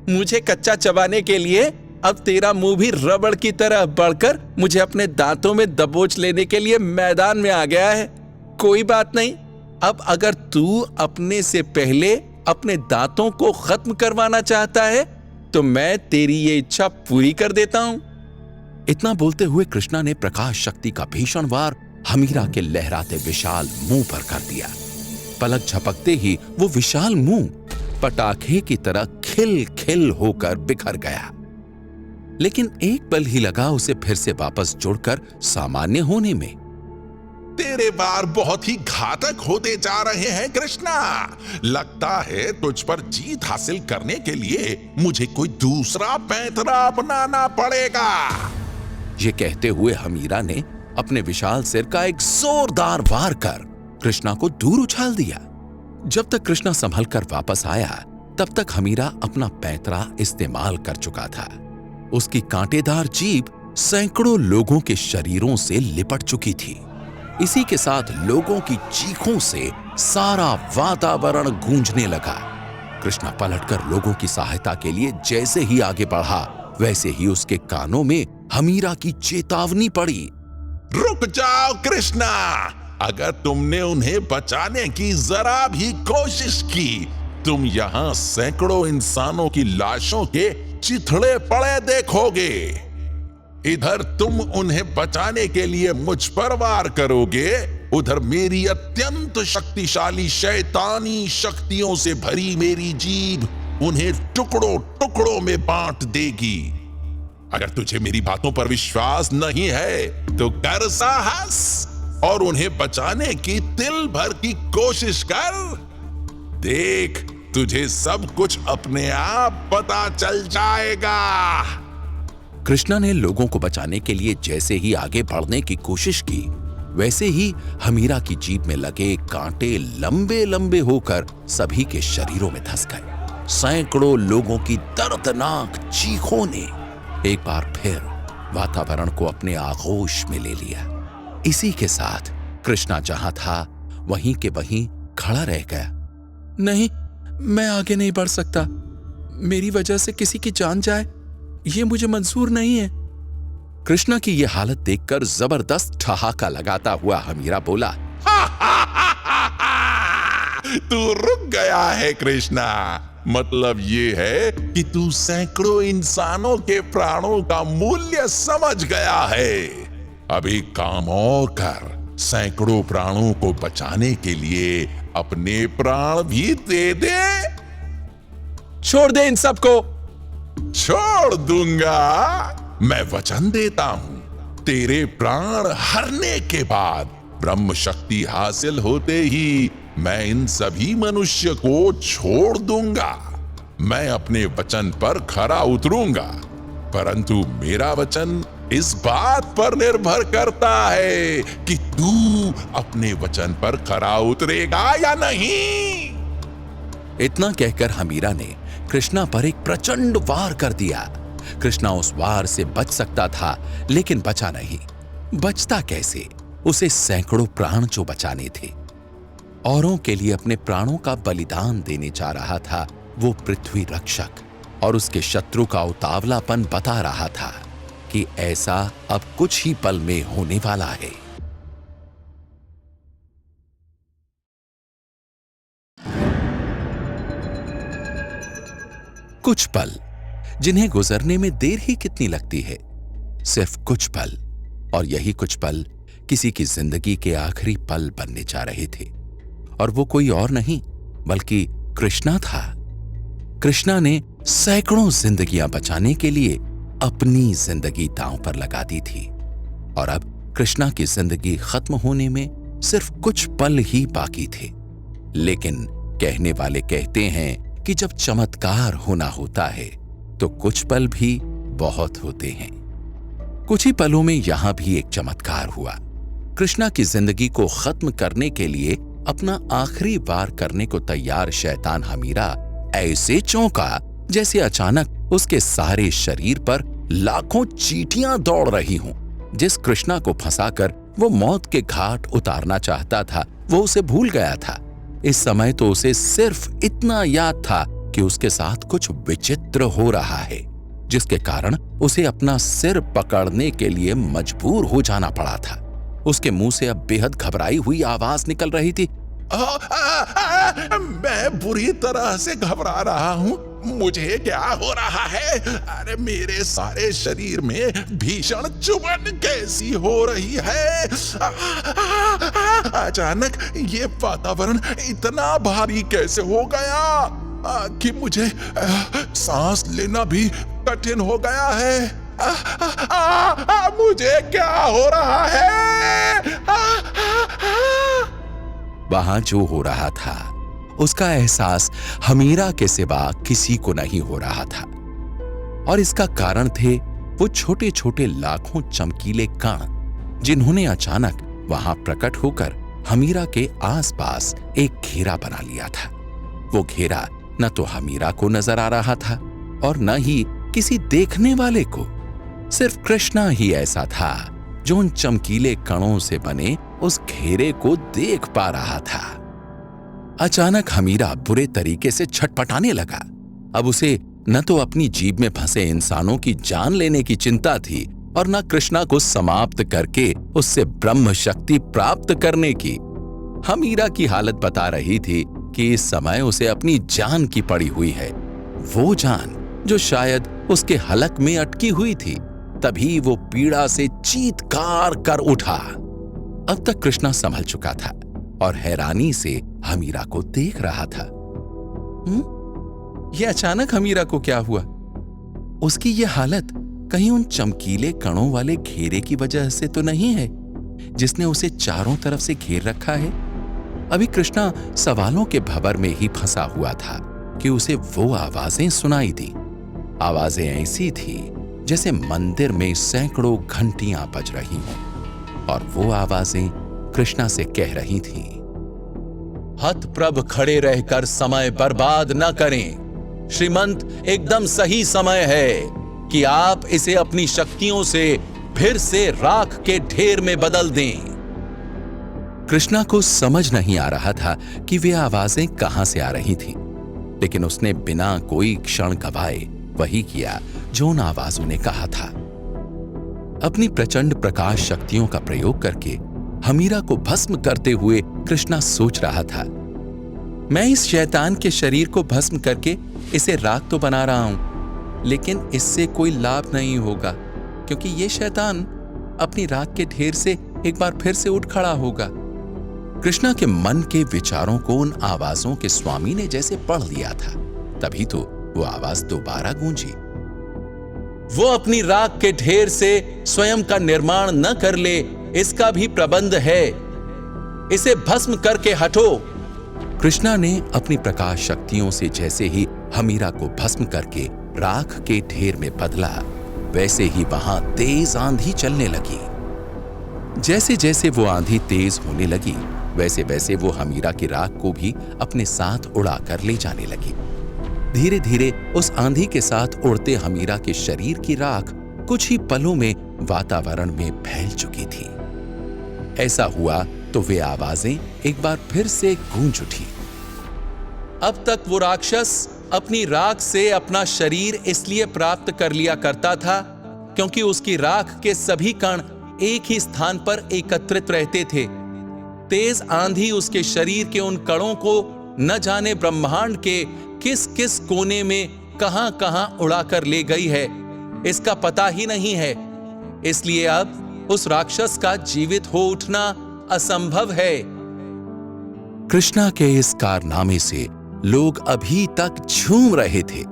मुझे कच्चा चबाने के लिए अब तेरा मुंह भी रबड़ की तरह बढ़कर मुझे अपने दांतों में दबोच लेने के लिए मैदान में आ गया है। कोई बात नहीं, अब अगर तू अपने से पहले अपने दांतों को खत्म करवाना चाहता है तो मैं तेरी ये इच्छा पूरी कर देता हूं। इतना बोलते हुए कृष्णा ने प्रकाश शक्ति का भीषण वार हमीरा के लहराते विशाल मुंह पर कर दिया। पलक झपकते ही वो विशाल मुंह पटाखे की तरह खिल खिल होकर बिखर गया, लेकिन एक पल ही लगा उसे फिर से वापस जुड़कर सामान्य होने में। तेरे वार बहुत ही घातक होते जा रहे हैं कृष्णा। लगता है तुझ पर जीत हासिल करने के लिए मुझे कोई दूसरा पैंतरा अपनाना पड़ेगा। ये कहते हुए हमीरा ने अपने विशाल सिर का एक जोरदार वार कर कृष्णा को दूर उछाल दिया। जब तक कृष्णा संभल कर वापस आया तब तक हमीरा अपना पैंतरा इस्तेमाल कर चुका था। उसकी कांटेदार जीभ सैकड़ों लोगों के शरीरों से लिपट चुकी थी। इसी के साथ लोगों की चीखों से सारा वातावरण गूंजने लगा। कृष्णा पलटकर लोगों की सहायता के लिए जैसे ही आगे बढ़ा, वैसे ही उसके कानों में हमीरा की चेतावनी पड़ी। रुक जाओ कृष्णा, अगर तुमने उन्हें बचाने की जरा भी कोशिश की, तुम यहाँ सैकड़ों इंसानों की लाशों के चिथड़े पड़े देखोगे। इधर तुम उन्हें बचाने के लिए मुझ पर वार करोगे, उधर मेरी अत्यंत शक्तिशाली शैतानी शक्तियों से भरी मेरी जीभ उन्हें टुकड़ों टुकड़ों में बांट देगी। अगर तुझे मेरी बातों पर विश्वास नहीं है तो कर साहस और उन्हें बचाने की तिल भर की कोशिश कर। देख, तुझे सब कुछ अपने आप पता चल जाएगा। कृष्णा ने लोगों को बचाने के लिए जैसे ही आगे बढ़ने की कोशिश की, वैसे ही हमीरा की जीभ में लगे कांटे लंबे लंबे होकर सभी के शरीरों में धंस गए। सैकड़ों लोगों की दर्दनाक चीखों ने एक बार फिर वातावरण को अपने आगोश में ले लिया। इसी के साथ कृष्णा जहां था वहीं के वहीं खड़ा रह गया। नहीं, मैं आगे नहीं बढ़ सकता। मेरी वजह से किसी की जान जाए, ये मुझे मंजूर नहीं है। कृष्णा की यह हालत देखकर जबरदस्त ठहाका लगाता हुआ हमीरा बोला, तू रुक गया है कृष्णा। मतलब ये है कि तू सैकड़ों इंसानों के प्राणों का मूल्य समझ गया है। अभी काम और कर, सैकड़ों प्राणों को बचाने के लिए अपने प्राण भी दे दे। छोड़ दे इन सबको। छोड़ दूंगा, मैं वचन देता हूं। तेरे प्राण हरने के बाद ब्रह्म शक्ति हासिल होते ही मैं इन सभी मनुष्य को छोड़ दूंगा। मैं अपने वचन पर खरा उतरूंगा, परंतु मेरा वचन इस बात पर निर्भर करता है कि तू अपने वचन पर खरा उतरेगा या नहीं। इतना कहकर हमीरा ने कृष्णा पर एक प्रचंड वार कर दिया। कृष्णा उस वार से बच सकता था, लेकिन बचा नहीं। बचता कैसे? उसे सैकड़ों प्राण जो बचाने थे, औरों के लिए अपने प्राणों का बलिदान देने जा रहा था वो पृथ्वी रक्षक, और उसके शत्रु का उतावलापन बता रहा था कि ऐसा अब कुछ ही पल में होने वाला है। कुछ पल, जिन्हें गुजरने में देर ही कितनी लगती है, सिर्फ कुछ पल, और यही कुछ पल किसी की जिंदगी के आखिरी पल बनने जा रहे थे। और वो कोई और नहीं बल्कि कृष्णा था। कृष्णा ने सैकड़ों जिंदगियां बचाने के लिए अपनी जिंदगी दांव पर लगा दी थी, और अब कृष्णा की जिंदगी खत्म होने में सिर्फ कुछ पल ही बाकी थे। लेकिन कहने वाले कहते हैं कि जब चमत्कार होना होता है तो कुछ पल भी बहुत होते हैं। कुछ ही पलों में यहां भी एक चमत्कार हुआ। कृष्णा की जिंदगी को खत्म करने के लिए अपना आखिरी वार करने को तैयार शैतान हमीरा ऐसे चौंका जैसे अचानक उसके सारे शरीर पर लाखों चींटियां दौड़ रही हों। जिस कृष्णा को फंसाकर वो मौत के घाट उतारना चाहता था, वो उसे भूल गया था। इस समय तो उसे सिर्फ इतना याद था कि उसके साथ कुछ विचित्र हो रहा है, जिसके कारण उसे अपना सिर पकड़ने के लिए मजबूर हो जाना पड़ा था। उसके मुंह से अब बेहद घबराई हुई आवाज निकल रही थी। मैं बुरी तरह से घबरा रहा हूँ। मुझे क्या हो रहा है? अरे मेरे सारे शरीर में भीषण चुभन कैसी हो रही है। अचानक ये वातावरण इतना भारी कैसे हो गया कि मुझे सांस लेना भी कठिन हो गया है। मुझे क्या हो रहा है? वहां जो हो रहा था उसका एहसास हमीरा के सिवा किसी को नहीं हो रहा था, और इसका कारण थे वो छोटे छोटे लाखों चमकीले कण, जिन्होंने अचानक वहां प्रकट होकर हमीरा के आसपास एक घेरा बना लिया था। वो घेरा न तो हमीरा को नजर आ रहा था और न ही किसी देखने वाले को। सिर्फ कृष्णा ही ऐसा था जो उन चमकीले कणों से बने उस घेरे को देख पा रहा था। अचानक हमीरा बुरे तरीके से छटपटाने लगा। अब उसे न तो अपनी जीभ में फंसे इंसानों की जान लेने की चिंता थी और न कृष्णा को समाप्त करके उससे ब्रह्म शक्ति प्राप्त करने की। हमीरा की हालत बता रही थी कि इस समय उसे अपनी जान की पड़ी हुई है, वो जान जो शायद उसके हलक में अटकी हुई थी। तभी वो पीड़ा से चीत्कार कर उठा। अब तक कृष्णा संभल चुका था और हैरानी से हमीरा को देख रहा था। यह अचानक हमीरा को क्या हुआ? उसकी यह हालत कहीं उन चमकीले कणों वाले घेरे की वजह से तो नहीं है जिसने उसे चारों तरफ से घेर रखा है? अभी कृष्णा सवालों के भंवर में ही फंसा हुआ था कि उसे वो आवाजें सुनाई दी। आवाजें ऐसी थी जैसे मंदिर में सैकड़ों घंटियां बज रही हों, और वो आवाजें कृष्णा से कह रही थीं, हतप्रभ खड़े रहकर समय बर्बाद न करें। श्रीमंत, एकदम सही समय है कि आप इसे अपनी शक्तियों से फिर से राख के ढेर में बदल दें। कृष्णा को समझ नहीं आ रहा था कि वे आवाजें कहां से आ रही थीं, लेकिन उसने बिना कोई क्षण गवाए वही किया जो उन आवाजों ने कहा था। अपनी प्रचंड प्रकाश शक्तियों का प्रयोग करके हमीरा को भस्म करते हुए कृष्णा सोच रहा था, मैं इस शैतान के शरीर को भस्म करके इसे राख तो बना रहा हूं, लेकिन इससे कोई लाभ नहीं होगा, क्योंकि ये शैतान अपनी राख के ढेर से एक बार फिर से उठ खड़ा होगा। कृष्णा के मन के विचारों को उन आवाजों के स्वामी ने जैसे पढ़ लिया था। तभी तो वो आवाज दोबारा गूंजी। वो अपनी राख के ढेर से स्वयं का निर्माण न कर ले, इसका भी प्रबंध है। इसे भस्म करके हटो। कृष्णा ने अपनी प्रकाश शक्तियों से जैसे ही हमीरा को भस्म करके राख के ढेर में बदला, वैसे ही वहां तेज आंधी चलने लगी। जैसे जैसे वो आंधी तेज होने लगी, वैसे वैसे वो हमीरा की राख को भी अपने साथ उड़ाकर ले जाने लगी। धीरे धीरे उस आंधी के साथ उड़ते हमीरा के शरीर की राख कुछ ही पलों में वातावरण में फैल चुकी थी। ऐसा हुआ तो वे आवाजें एक बार फिर से गूंज उठी। अब तक वो राक्षस अपनी राख से अपना शरीर इसलिए प्राप्त कर लिया करता था क्योंकि उसकी राख के सभी कण एक ही स्थान पर एकत्रित रहते थे। तेज आंधी उसके शरीर के उन कणों को न जाने ब्रह्मांड के किस किस कोने में कहां कहां उड़ाकर ले गई है, इसका पता ही नहीं है। इसलिए अब उस राक्षस का जीवित हो उठना असंभव है। कृष्णा के इस कारनामे से लोग अभी तक झूम रहे थे।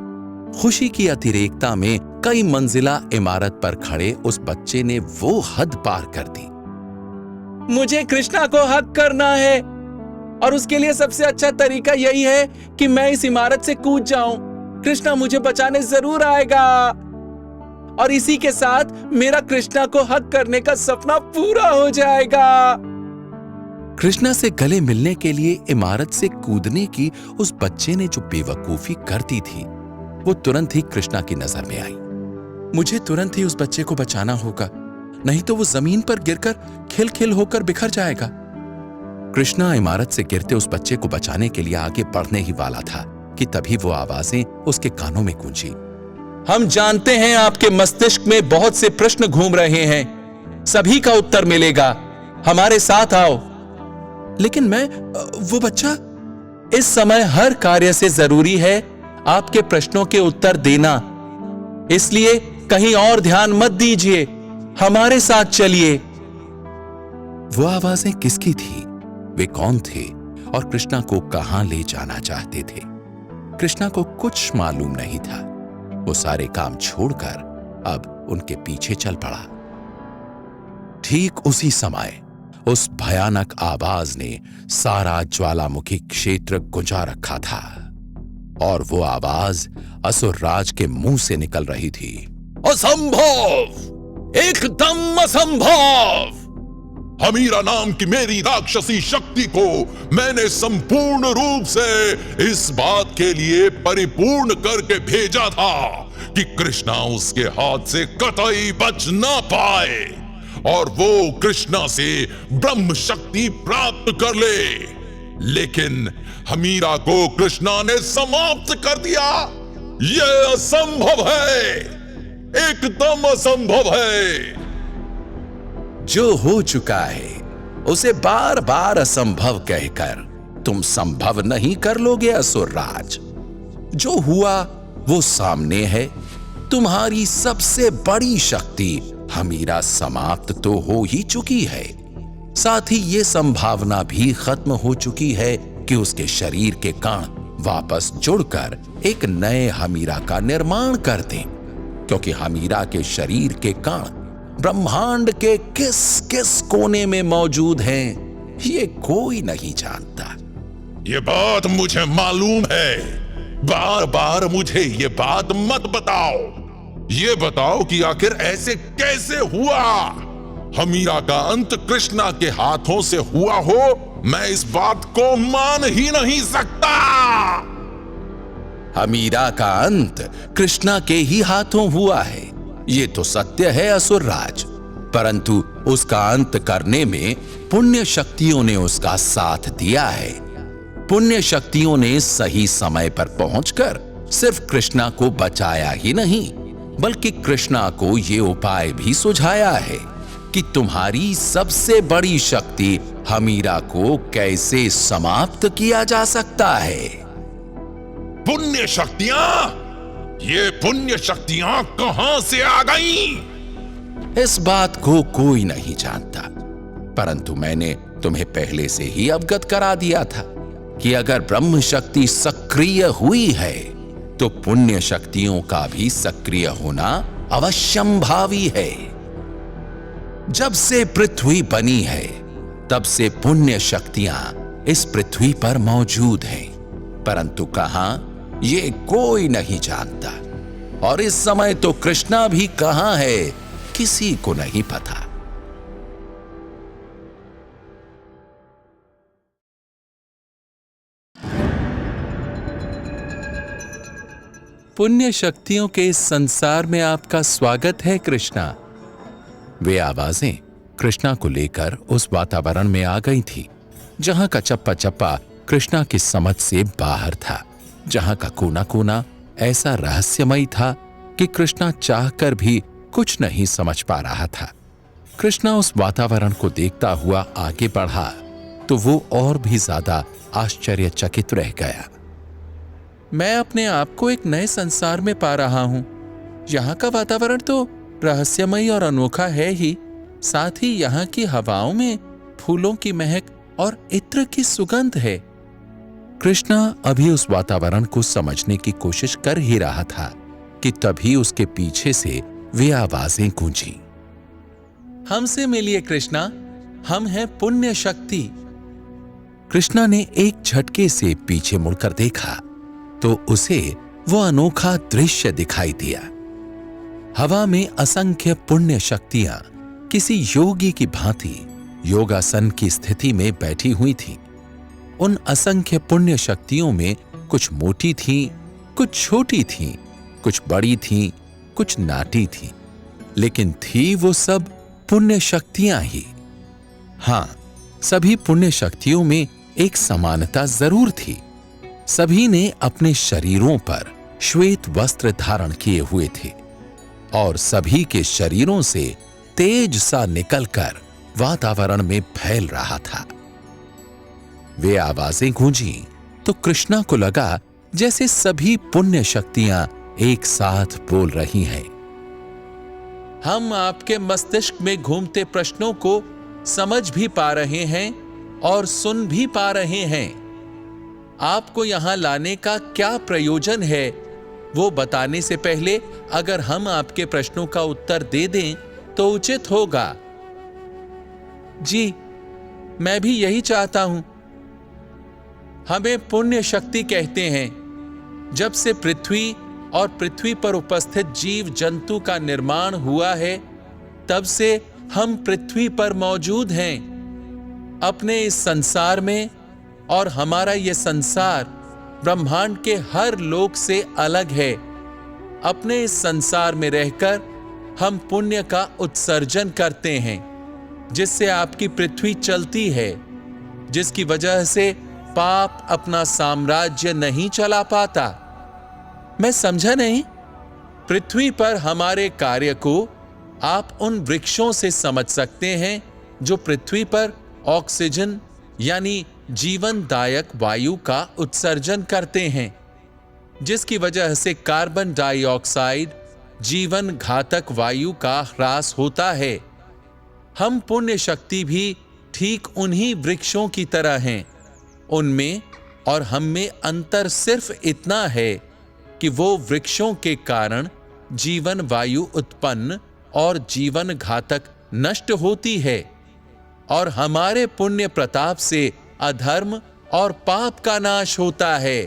खुशी की अतिरेकता में कई मंजिला इमारत पर खड़े उस बच्चे ने वो हद पार कर दी। मुझे कृष्णा को हक करना है और उसके लिए सबसे अच्छा तरीका यही है कि मैं इस इमारत से कूद जाऊं। कृष्णा मुझे बचाने जरूर आएगा और इसी के साथ मेरा कृष्णा को हक करने का सपना पूरा हो जाएगा। कृष्णा से गले मिलने के लिए इमारत से कूदने की उस बच्चे ने जो बेवकूफी कर दी थी, वो तुरंत ही कृष्णा की नजर में आई। मुझे तुरंत ही उस बच्चे को बचाना होगा, नहीं तो वो जमीन पर गिरकर खिल-खिल होकर बिखर जाएगा। कृष्णा इमारत से गिरते उस बच्चे को बचाने के लिए आगे बढ़ने ही वाला था कि तभी वो आवाजें उसके कानों में गूंजी। हम जानते हैं आपके मस्तिष्क में बहुत से प्रश्न घूम रहे हैं, सभी का उत्तर मिलेगा, हमारे साथ आओ। लेकिन मैं वो बच्चा, इस समय हर कार्य से जरूरी है आपके प्रश्नों के उत्तर देना, इसलिए कहीं और ध्यान मत दीजिए, हमारे साथ चलिए। वो आवाजें किसकी थी, वे कौन थे और कृष्णा को कहां ले जाना चाहते थे? कृष्णा को कुछ मालूम नहीं था। वो सारे काम छोड़कर अब उनके पीछे चल पड़ा। ठीक उसी समय उस भयानक आवाज ने सारा ज्वालामुखी क्षेत्र गुंजा रखा था और वो आवाज असुरराज के मुंह से निकल रही थी। असंभव, एकदम असंभव। हमीरा नाम की मेरी राक्षसी शक्ति को मैंने संपूर्ण रूप से इस बात के लिए परिपूर्ण करके भेजा था कि कृष्णा उसके हाथ से कतई बच ना पाए और वो कृष्णा से ब्रह्म शक्ति प्राप्त कर ले। लेकिन हमीरा को कृष्णा ने समाप्त कर दिया। यह असंभव है, एकदम असंभव है। जो हो चुका है उसे बार बार असंभव कहकर तुम संभव नहीं कर लोगे असुरराज। जो हुआ वो सामने है। तुम्हारी सबसे बड़ी शक्ति हमीरा समाप्त तो हो ही चुकी है, साथ ही ये संभावना भी खत्म हो चुकी है कि उसके शरीर के कण वापस जुड़कर एक नए हमीरा का निर्माण कर दें, क्योंकि हमीरा के शरीर के कण ब्रह्मांड के किस किस कोने में मौजूद हैं, ये कोई नहीं जानता। ये बात मुझे मालूम है, बार बार मुझे ये बात मत बताओ। ये बताओ कि आखिर ऐसे कैसे हुआ। हमीरा का अंत कृष्णा के हाथों से हुआ हो, मैं इस बात को मान ही नहीं सकता। हमीरा का अंत कृष्णा के ही हाथों हुआ है, ये तो सत्य है असुरराज, परंतु उसका अंत करने में पुण्य शक्तियों ने उसका साथ दिया है। पुण्य शक्तियों ने सही समय पर पहुंचकर सिर्फ कृष्णा को बचाया ही नहीं, बल्कि कृष्णा को ये उपाय भी सुझाया है कि तुम्हारी सबसे बड़ी शक्ति हमीरा को कैसे समाप्त किया जा सकता है? पुण्य शक्तियां, ये पुण्य शक्तियां कहां से आ गईं? इस बात को कोई नहीं जानता, परंतु मैंने तुम्हें पहले से ही अवगत करा दिया था कि अगर ब्रह्म शक्ति सक्रिय हुई है तो पुण्य शक्तियों का भी सक्रिय होना अवश्यंभावी है। जब से पृथ्वी बनी है तब से पुण्य शक्तियां इस पृथ्वी पर मौजूद हैं, परंतु कहां ये कोई नहीं जानता। और इस समय तो कृष्णा भी कहां है किसी को नहीं पता। पुण्य शक्तियों के इस संसार में आपका स्वागत है कृष्णा। वे आवाजें कृष्णा को लेकर उस वातावरण में आ गई थी जहां का चप्पा चप्पा कृष्णा की समझ से बाहर था, जहां का कोना कोना ऐसा रहस्यमयी था कि कृष्णा चाहकर भी कुछ नहीं समझ पा रहा था। कृष्णा उस वातावरण को देखता हुआ आगे बढ़ा तो वो और भी ज्यादा आश्चर्यचकित रह गया। मैं अपने आप को एक नए संसार में पा रहा हूं। यहाँ का वातावरण तो रहस्यमयी और अनोखा है ही, साथ ही यहाँ की हवाओं में फूलों की महक और इत्र की सुगंध है। कृष्णा अभी उस वातावरण को समझने की कोशिश कर ही रहा था कि तभी उसके पीछे से वे आवाजें गूंजी। हमसे मिलिए कृष्णा, हम हैं पुण्य शक्ति। कृष्णा ने एक झटके से पीछे मुड़कर देखा तो उसे वो अनोखा दृश्य दिखाई दिया। हवा में असंख्य पुण्य शक्तियां किसी योगी की भांति योगासन की स्थिति में बैठी हुई थीं। उन असंख्य पुण्य शक्तियों में कुछ मोटी थीं, कुछ छोटी थीं, कुछ बड़ी थीं, कुछ नाटी थीं, लेकिन थी वो सब पुण्य शक्तियां ही। हां, सभी पुण्य शक्तियों में एक समानता जरूर थी। सभी ने अपने शरीरों पर श्वेत वस्त्र धारण किए हुए थे और सभी के शरीरों से तेज सा निकलकर वातावरण में फैल रहा था। वे आवाजें गूंजी तो कृष्णा को लगा जैसे सभी पुण्य शक्तियां एक साथ बोल रही हैं। हम आपके मस्तिष्क में घूमते प्रश्नों को समझ भी पा रहे हैं और सुन भी पा रहे हैं। आपको यहां लाने का क्या प्रयोजन है वो बताने से पहले अगर हम आपके प्रश्नों का उत्तर दे दें तो उचित होगा। जी, मैं भी यही चाहता हूं। हमें पुण्य शक्ति कहते हैं। जब से पृथ्वी और पृथ्वी पर उपस्थित जीव जंतु का निर्माण हुआ है तब से हम पृथ्वी पर मौजूद हैं। अपने इस संसार में, और हमारा यह संसार ब्रह्मांड के हर लोक से अलग है। अपने इस संसार में रहकर हम पुण्य का उत्सर्जन करते हैं जिससे आपकी पृथ्वी चलती है, जिसकी वजह से पाप अपना साम्राज्य नहीं चला पाता। मैं समझा नहीं। पृथ्वी पर हमारे कार्य को आप उन वृक्षों से समझ सकते हैं जो पृथ्वी पर ऑक्सीजन यानी जीवनदायक वायु का उत्सर्जन करते हैं, जिसकी वजह से कार्बन डाइऑक्साइड जीवन घातक वायु का ह्रास होता है। हम पुण्य शक्ति भी ठीक उन्हीं वृक्षों की तरह हैं। उनमें और हम में अंतर सिर्फ इतना है कि वो वृक्षों के कारण जीवन वायु उत्पन्न और जीवन घातक नष्ट होती है, और हमारे पुण्य प्रताप से अधर्म और पाप का नाश होता है।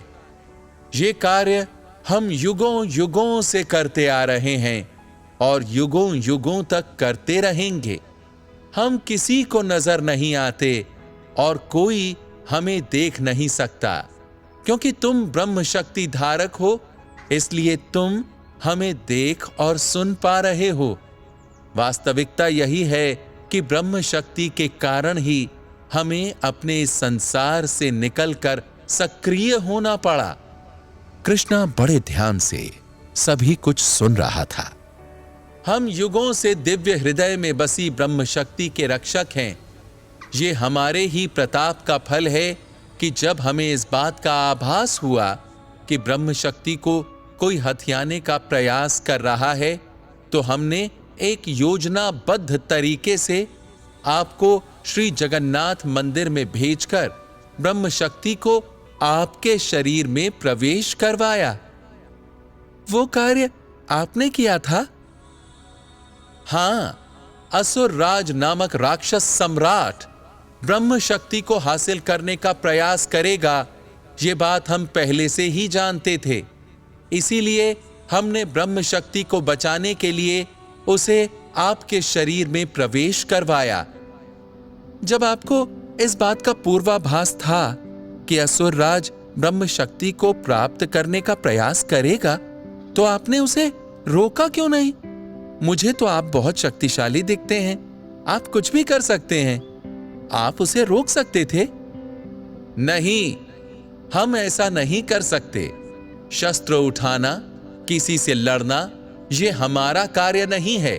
ये कार्य हम युगों युगों से करते आ रहे हैं और युगों युगों तक करते रहेंगे। हम किसी को नजर नहीं आते और कोई हमें देख नहीं सकता, क्योंकि तुम ब्रह्म शक्ति धारक हो, इसलिए तुम हमें देख और सुन पा रहे हो। वास्तविकता यही है कि ब्रह्म शक्ति के कारण ही हमें अपने इस संसार से निकलकर सक्रिय होना पड़ा। कृष्णा बड़े ध्यान से सभी कुछ सुन रहा था। हम युगों से दिव्य हृदय में बसी ब्रह्म शक्ति के रक्षक हैं। ये हमारे ही प्रताप का फल है कि जब हमें इस बात का आभास हुआ कि ब्रह्म शक्ति को कोई हथियाने का प्रयास कर रहा है, तो हमने एक योजनाबद्ध तरीके से आपको श्री जगन्नाथ मंदिर में भेजकर ब्रह्म शक्ति को आपके शरीर में प्रवेश करवाया। वो कार्य आपने किया था? हां, असुर राज नामक राक्षस सम्राट ब्रह्म शक्ति को हासिल करने का प्रयास करेगा, ये बात हम पहले से ही जानते थे। इसीलिए हमने ब्रह्म शक्ति को बचाने के लिए उसे आपके शरीर में प्रवेश करवाया। जब आपको इस बात का पूर्वाभास था कि असुर राज ब्रह्म शक्ति को प्राप्त करने का प्रयास करेगा, तो आपने उसे रोका क्यों नहीं? मुझे तो आप बहुत शक्तिशाली दिखते हैं, आप कुछ भी कर सकते हैं, आप उसे रोक सकते थे। नहीं, हम ऐसा नहीं कर सकते। शस्त्र उठाना, किसी से लड़ना, यह हमारा कार्य नहीं है।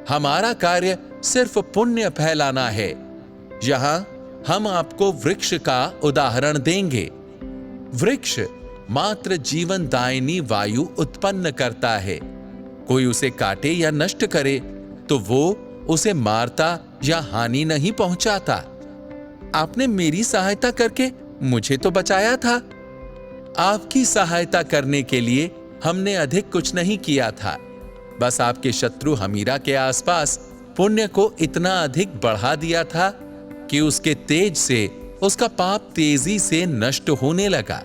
हमारा कार्य सिर्फ पुण्य फैलाना है। यहां हम आपको वृक्ष का उदाहरण देंगे। वृक्ष मात्र जीवनदायिनी वायु उत्पन्न करता है। कोई उसे काटे या नष्ट करे तो वो उसे मारता या हानि नहीं पहुंचाता। आपने मेरी सहायता करके मुझे तो बचाया था। आपकी सहायता करने के लिए हमने अधिक कुछ नहीं किया था। बस आपके शत्रु हमीरा के आसपास पुण्य को इतना अधिक बढ़ा दिया था कि उसके तेज से उसका पाप तेजी से नष्ट होने लगा।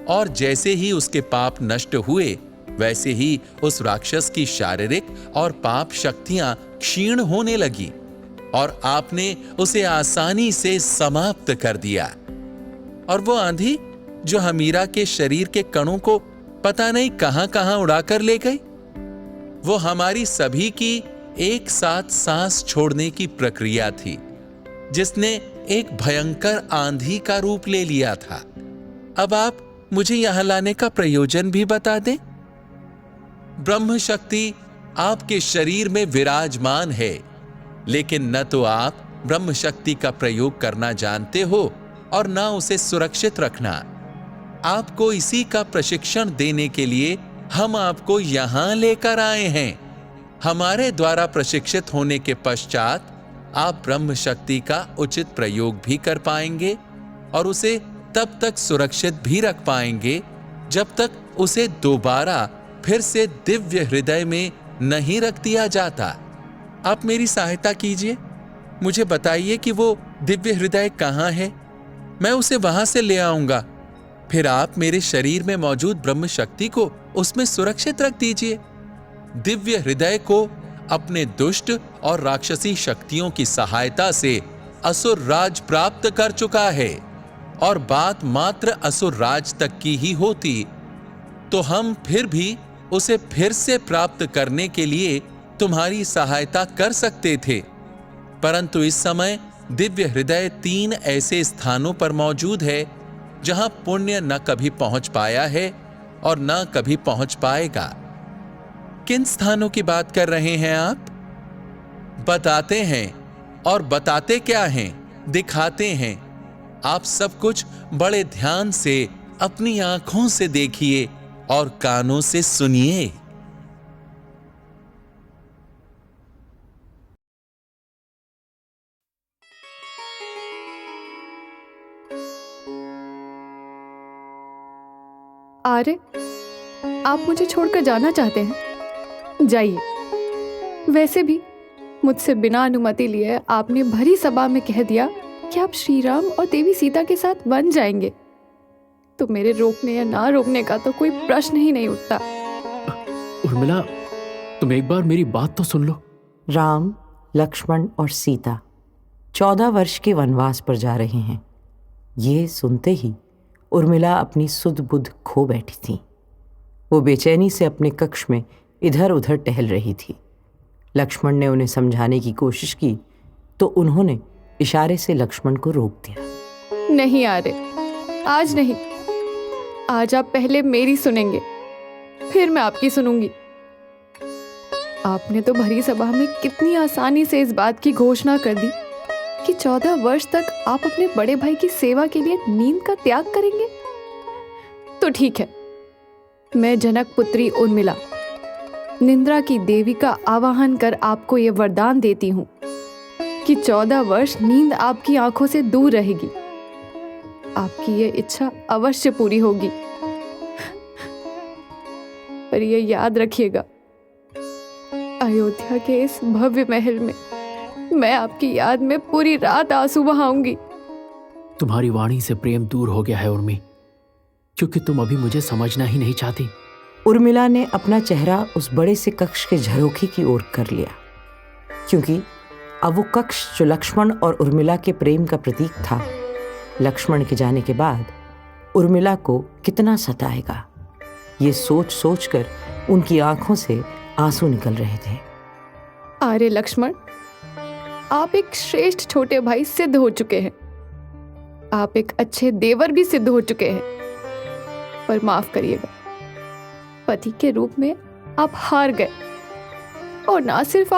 और जैसे ही उसके पाप नष्ट हुए, वैसे ही उस राक्षस की शारीरिक और पाप शक्तियां क्षीण होने लगी और आपने उसे आसानी से समाप्त कर दिया। और वो आंधी जो हमीरा के शरीर के कणों को पता नहीं कहां कहां उड़ाकर ले गई, वो हमारी सभी की एक साथ सांस छोड़ने की प्रक्रिया थी, जिसने एक भयंकर आंधी का रूप ले लिया था। अब आप मुझे यहां लाने का प्रयोजन भी बता दें। ब्रह्म शक्ति आपके शरीर में विराजमान है, लेकिन न तो आप ब्रह्म शक्ति का प्रयोग करना जानते हो और न उसे सुरक्षित रखना। आपको इसी का प्रशिक्षण देने के लिए हम आपको यहां लेकर आए हैं। हमारे द्वारा प्रशिक्षित होने के पश्चात आप ब्रह्म शक्ति का उचित प्रयोग भी कर पाएंगे और उसे तब तक सुरक्षित भी रख पाएंगे जब तक उसे दोबारा फिर से दिव्य हृदय में नहीं रख दिया जाता। आप मेरी सहायता कीजिए, मुझे बताइए कि वो दिव्य हृदय कहाँ है। मैं उसे वहां से ले आऊंगा। फिर आप मेरे शरीर में मौजूद ब्रह्म शक्ति को उसमें सुरक्षित रख दीजिए। दिव्य हृदय को अपने दुष्ट और राक्षसी शक्तियों की सहायता से असुर राज प्राप्त कर चुका है, और बात मात्र असुर राज तक की ही होती तो हम फिर भी उसे फिर से प्राप्त करने के लिए तुम्हारी सहायता कर सकते थे। परंतु इस समय दिव्य हृदय 3 ऐसे स्थानों पर मौजूद है जहां पुण्य न कभी पहुंच पाया है और न कभी पहुंच पाएगा। किन स्थानों की बात कर रहे हैं आप? बताते हैं, और बताते क्या हैं, दिखाते हैं। आप सब कुछ बड़े ध्यान से अपनी आंखों से देखिए और कानों से सुनिए। आर्य, आप मुझे छोड़कर जाना चाहते हैं? जाइए। वैसे भी मुझसे बिना अनुमति लिए आपने भरी सभा में कह दिया कि आप श्री राम और देवी सीता के साथ वन जाएंगे, तो मेरे रोकने या ना रोकने का तो कोई प्रश्न ही नहीं उठता। उर्मिला, तुम एक बार मेरी बात तो सुन लो। राम, लक्ष्मण और सीता 14 वर्ष के वनवास पर जा रहे हैं। ये सुनते ही उर्मिला अपनी सुध बुध खो बैठी थी। वो बेचैनी से अपने कक्ष में इधर उधर टहल रही थी। लक्ष्मण ने उन्हें समझाने की कोशिश की तो उन्होंने इशारे से लक्ष्मण को रोक दिया। नहीं आर्य, आज नहीं। आज आप पहले मेरी सुनेंगे, फिर मैं आपकी सुनूंगी। आपने तो भरी सभा में कितनी आसानी से इस बात की घोषणा कर दी कि 14 वर्ष तक आप अपने बड़े भाई की सेवा के लिए नींद का त्याग करेंगे? तो ठीक है, मैं जनक पुत्री उर्मिला निंद्रा की देवी का आवाहन कर आपको यह वरदान देती हूं कि 14 वर्ष नींद आपकी आंखों से दूर रहेगी। आपकी यह इच्छा अवश्य पूरी होगी। पर यह याद रखिएगा, अयोध्या के इस भव्य महल में मैं आपकी याद में पूरी रात आंसू बहाऊंगी। तुम्हारी वाणी से प्रेम दूर हो गया है उर्मी, क्योंकि तुम अभी मुझे समझना ही नहीं चाहती। उर्मिला ने अपना चेहरा उस बड़े से कक्ष के झरोखे की ओर कर लिया, क्योंकि अब वो कक्ष जो लक्ष्मण और उर्मिला के प्रेम का प्रतीक था, लक्ष्मण के जाने के बाद उर्मिला को कितना सताएगा, ये सोच सोचकर उनकी आंखों से आंसू निकल रहे थे। अरे लक्ष्मण, आप एक श्रेष्ठ छोटे भाई सिद्ध हो चुके हैं। आप एक अच्छे देवर भी सिद्ध हो चुके हैं। पर माफ करिएगा, पति के रूप में आप हार गए। और ना सिर्फ आप